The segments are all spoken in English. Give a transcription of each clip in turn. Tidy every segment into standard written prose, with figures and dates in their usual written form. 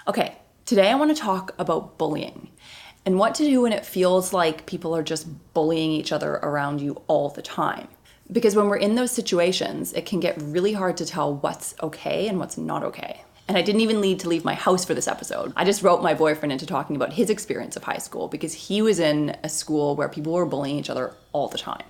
Okay, today I want to talk about bullying and what to do when it feels like people are just bullying each other around you all the time. Because when we're in those situations, it can get really hard to tell what's okay and what's not okay. And I didn't even need to leave my house for this episode. I just wrote my boyfriend into talking about his experience of high school because he was in a school where people were bullying each other all the time.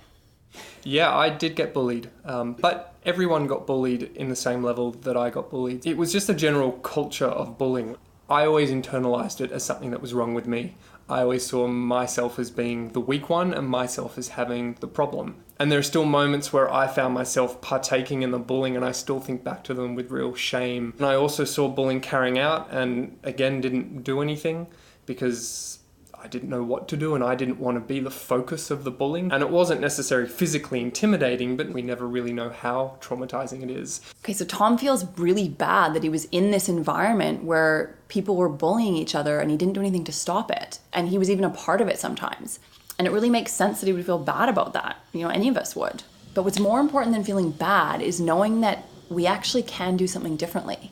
Yeah, I did get bullied, but everyone got bullied in the same level that I got bullied. It was just a general culture of bullying. I always internalized it as something that was wrong with me. I always saw myself as being the weak one and myself as having the problem. And there are still moments where I found myself partaking in the bullying and I still think back to them with real shame. And I also saw bullying carrying out and again didn't do anything because I didn't know what to do and I didn't want to be the focus of the bullying. And it wasn't necessarily physically intimidating, but we never really know how traumatizing it is. Okay, so Tom feels really bad that he was in this environment where people were bullying each other and he didn't do anything to stop it. And he was even a part of it sometimes. And it really makes sense that he would feel bad about that. Any of us would. But what's more important than feeling bad is knowing that we actually can do something differently.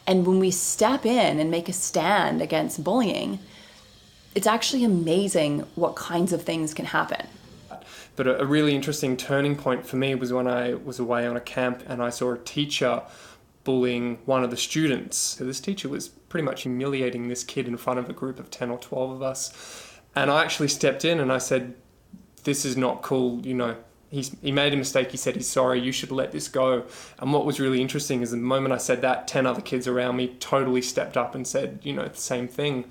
And when we step in and make a stand against bullying, it's actually amazing what kinds of things can happen. But a really interesting turning point for me was when I was away on a camp and I saw a teacher bullying one of the students. So this teacher was pretty much humiliating this kid in front of a group of 10 or 12 of us. And I actually stepped in and I said, this is not cool, He made a mistake, he said he's sorry, you should let this go. And what was really interesting is the moment I said that, 10 other kids around me totally stepped up and said, the same thing.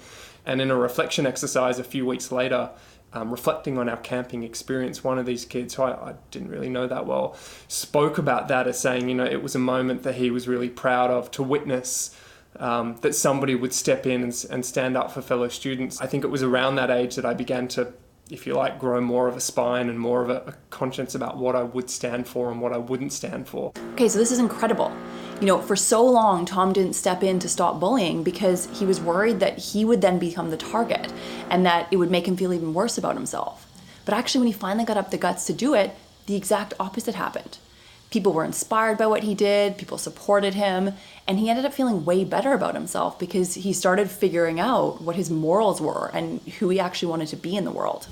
And in a reflection exercise a few weeks later, reflecting on our camping experience, one of these kids, who I didn't really know that well, spoke about that as saying, it was a moment that he was really proud of to witness that somebody would step in and stand up for fellow students. I think it was around that age that I began to, if you like, grow more of a spine and more of a conscience about what I would stand for and what I wouldn't stand for. Okay, so this is incredible. For so long, Tom didn't step in to stop bullying because he was worried that he would then become the target and that it would make him feel even worse about himself. But actually, when he finally got up the guts to do it, the exact opposite happened. People were inspired by what he did, people supported him, and he ended up feeling way better about himself because he started figuring out what his morals were and who he actually wanted to be in the world.